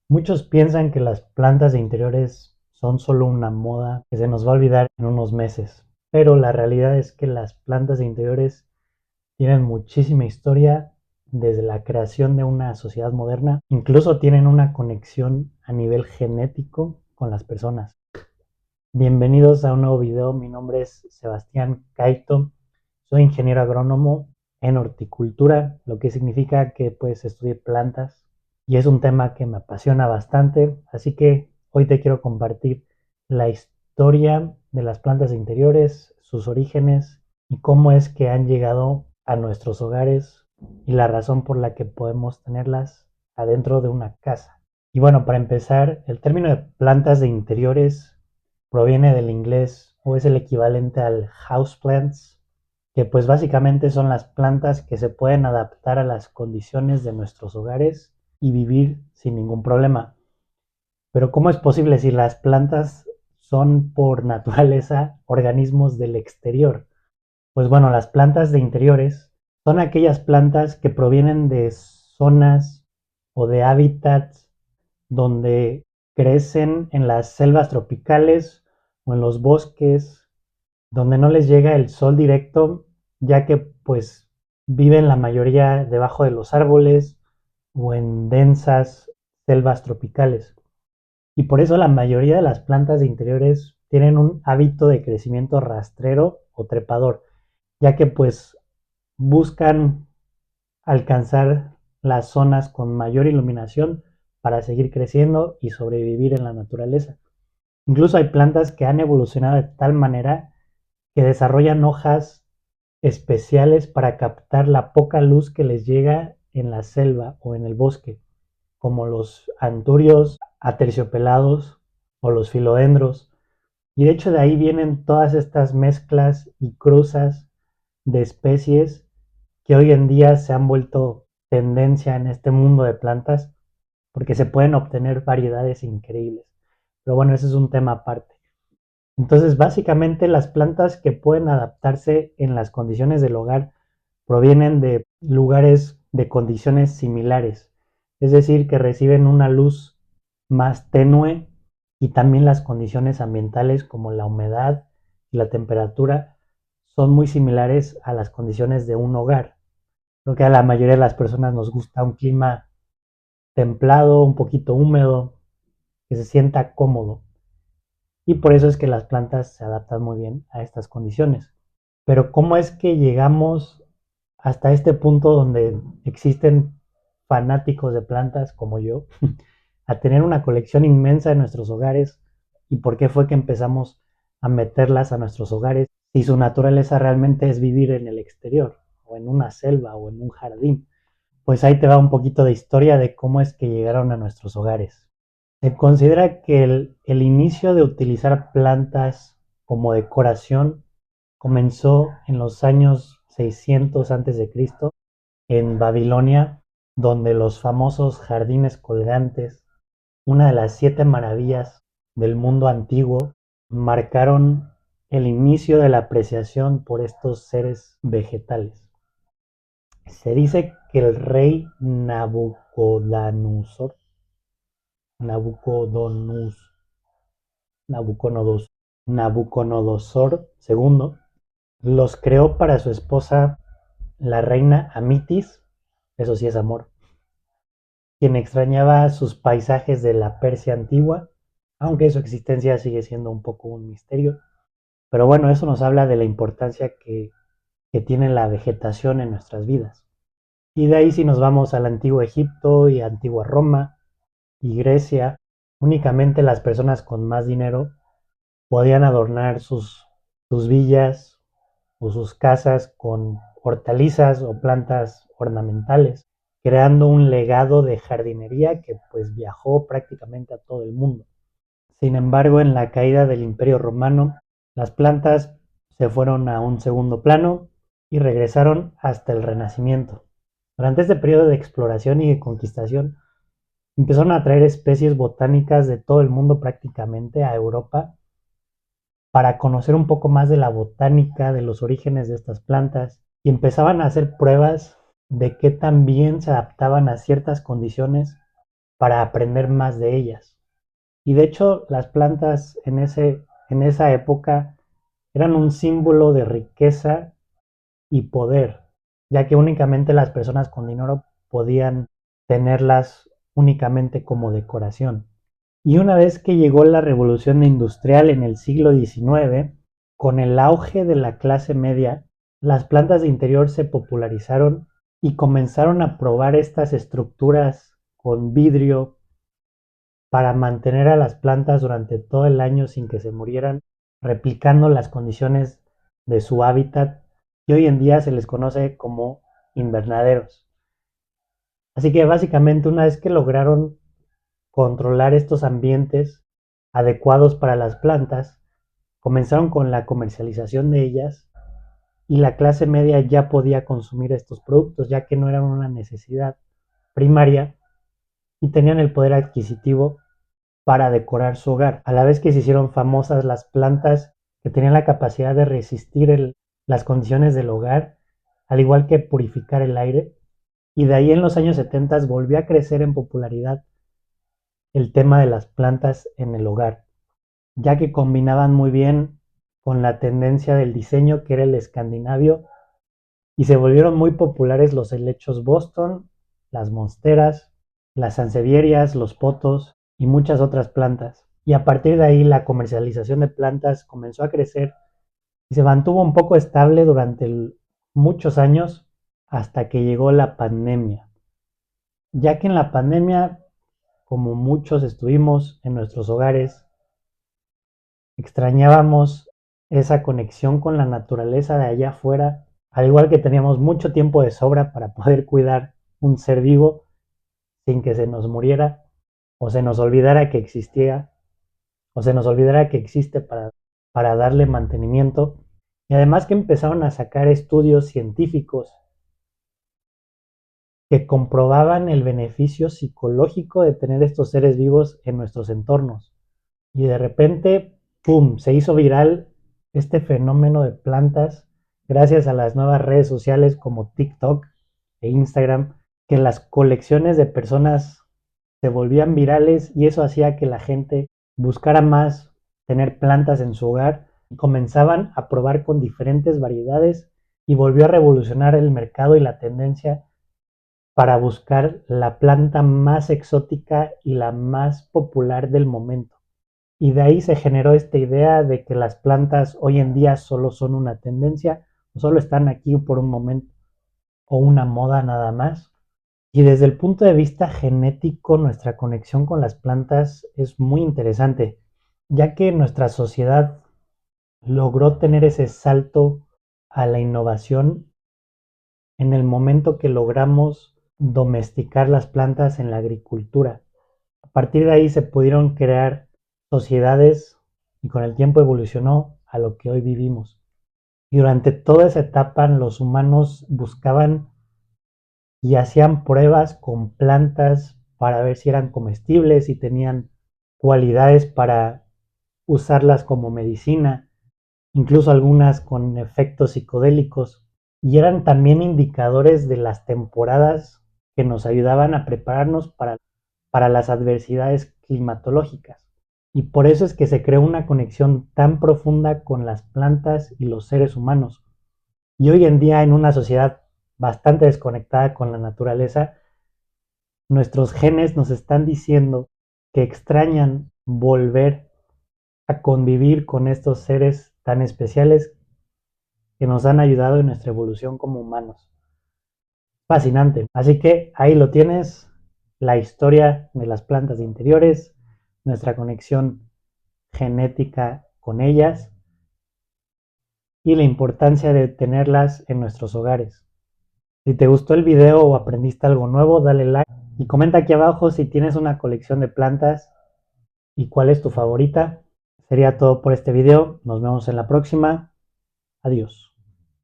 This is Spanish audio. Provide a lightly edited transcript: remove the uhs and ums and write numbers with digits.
Muchos piensan que las plantas de interiores son solo una moda que se nos va a olvidar en unos meses, pero la realidad es que las plantas de interiores tienen muchísima historia desde la creación de una sociedad moderna, incluso tienen una conexión a nivel genético con las personas. Bienvenidos a un nuevo video, mi nombre es Sebastián Caito, soy ingeniero agrónomo en horticultura, lo que significa que pues estudié plantas y es un tema que me apasiona bastante, así que hoy te quiero compartir la historia de las plantas de interiores, sus orígenes y cómo es que han llegado a nuestros hogares y la razón por la que podemos tenerlas adentro de una casa. Y bueno, para empezar, el término de plantas de interiores proviene del inglés o es el equivalente al houseplants, que pues básicamente son las plantas que se pueden adaptar a las condiciones de nuestros hogares y vivir sin ningún problema. Pero ¿cómo es posible si las plantas son por naturaleza organismos del exterior? Pues bueno, las plantas de interiores son aquellas plantas que provienen de zonas o de hábitats donde crecen en las selvas tropicales o en los bosques, donde no les llega el sol directo, ya que pues viven la mayoría debajo de los árboles o en densas selvas tropicales. Y por eso la mayoría de las plantas de interiores tienen un hábito de crecimiento rastrero o trepador, ya que pues buscan alcanzar las zonas con mayor iluminación para seguir creciendo y sobrevivir en la naturaleza. Incluso hay plantas que han evolucionado de tal manera que desarrollan hojas especiales para captar la poca luz que les llega en la selva o en el bosque, como los anturios aterciopelados o los filodendros. Y de hecho de ahí vienen todas estas mezclas y cruzas de especies que hoy en día se han vuelto tendencia en este mundo de plantas porque se pueden obtener variedades increíbles. Pero bueno, ese es un tema aparte. Entonces, básicamente las plantas que pueden adaptarse en las condiciones del hogar provienen de lugares de condiciones similares, es decir, que reciben una luz más tenue y también las condiciones ambientales como la humedad y la temperatura son muy similares a las condiciones de un hogar. Creo que a la mayoría de las personas nos gusta un clima templado, un poquito húmedo, que se sienta cómodo. Y por eso es que las plantas se adaptan muy bien a estas condiciones. Pero ¿cómo es que llegamos hasta este punto donde existen fanáticos de plantas como yo a tener una colección inmensa en nuestros hogares? ¿Y por qué fue que empezamos a meterlas a nuestros hogares si su naturaleza realmente es vivir en el exterior o en una selva o en un jardín? Pues ahí te va un poquito de historia de cómo es que llegaron a nuestros hogares. Se considera que el inicio de utilizar plantas como decoración comenzó en los años 600 a.C. en Babilonia, donde los famosos jardines colgantes, una de las 7 maravillas del mundo antiguo, marcaron el inicio de la apreciación por estos seres vegetales. Se dice que el rey Nabucodonosor, Nabucodonosor, Nabucodonosor II los creó para su esposa, la reina Amitis, eso sí es amor, quien extrañaba sus paisajes de la Persia antigua, aunque su existencia sigue siendo un poco un misterio. Pero bueno, eso nos habla de la importancia que tiene la vegetación en nuestras vidas. Y de ahí si nos vamos al antiguo Egipto y antigua Roma y Grecia, únicamente las personas con más dinero podían adornar sus villas o sus casas con hortalizas o plantas ornamentales, creando un legado de jardinería que pues viajó prácticamente a todo el mundo. Sin embargo, en la caída del Imperio Romano, las plantas se fueron a un segundo plano y regresaron hasta el Renacimiento. Durante este periodo de exploración y de conquistación, empezaron a traer especies botánicas de todo el mundo prácticamente a Europa para conocer un poco más de la botánica, de los orígenes de estas plantas, y empezaban a hacer pruebas de qué tan bien se adaptaban a ciertas condiciones para aprender más de ellas. Y de hecho, las plantas en esa época eran un símbolo de riqueza y poder, ya que únicamente las personas con dinero podían tenerlas únicamente como decoración. Y una vez que llegó la revolución industrial en el siglo XIX, con el auge de la clase media, las plantas de interior se popularizaron y comenzaron a probar estas estructuras con vidrio para mantener a las plantas durante todo el año sin que se murieran, replicando las condiciones de su hábitat, y hoy en día se les conoce como invernaderos. Así que básicamente una vez que lograron controlar estos ambientes adecuados para las plantas, comenzaron con la comercialización de ellas y la clase media ya podía consumir estos productos ya que no eran una necesidad primaria y tenían el poder adquisitivo para decorar su hogar. A la vez que se hicieron famosas las plantas que tenían la capacidad de resistir las condiciones del hogar, al igual que purificar el aire, y de ahí en los años 70 volvió a crecer en popularidad el tema de las plantas en el hogar, ya que combinaban muy bien con la tendencia del diseño que era el escandinavio y se volvieron muy populares los helechos Boston, las monsteras, las sansevierias, los potos y muchas otras plantas. Y a partir de ahí la comercialización de plantas comenzó a crecer y se mantuvo un poco estable durante muchos años hasta que llegó la pandemia. Ya que en la pandemia, como muchos estuvimos en nuestros hogares, extrañábamos esa conexión con la naturaleza de allá afuera, al igual que teníamos mucho tiempo de sobra para poder cuidar un ser vivo sin que se nos muriera o se nos olvidara que existía o se nos olvidara que existe para darle mantenimiento. Y además que empezaron a sacar estudios científicos que comprobaban el beneficio psicológico de tener estos seres vivos en nuestros entornos. Y de repente, ¡pum!, se hizo viral este fenómeno de plantas gracias a las nuevas redes sociales como TikTok e Instagram, que las colecciones de personas se volvían virales y eso hacía que la gente buscara más tener plantas en su hogar y comenzaban a probar con diferentes variedades y volvió a revolucionar el mercado y la tendencia para buscar la planta más exótica y la más popular del momento. Y de ahí se generó esta idea de que las plantas hoy en día solo son una tendencia, o solo están aquí por un momento, o una moda nada más. Y desde el punto de vista genético, nuestra conexión con las plantas es muy interesante, ya que nuestra sociedad logró tener ese salto a la innovación en el momento que logramos domesticar las plantas en la agricultura. A partir de ahí se pudieron crear sociedades y con el tiempo evolucionó a lo que hoy vivimos. Y durante toda esa etapa los humanos buscaban y hacían pruebas con plantas para ver si eran comestibles y tenían cualidades para usarlas como medicina, incluso algunas con efectos psicodélicos, y eran también indicadores de las temporadas que nos ayudaban a prepararnos para las adversidades climatológicas. Y por eso es que se creó una conexión tan profunda con las plantas y los seres humanos. Y hoy en día, en una sociedad bastante desconectada con la naturaleza, nuestros genes nos están diciendo que extrañan volver a convivir con estos seres tan especiales que nos han ayudado en nuestra evolución como humanos. Fascinante. Así que ahí lo tienes, la historia de las plantas de interiores, nuestra conexión genética con ellas y la importancia de tenerlas en nuestros hogares. Si te gustó el video o aprendiste algo nuevo, dale like y comenta aquí abajo si tienes una colección de plantas y cuál es tu favorita. Sería todo por este video. Nos vemos en la próxima. Adiós.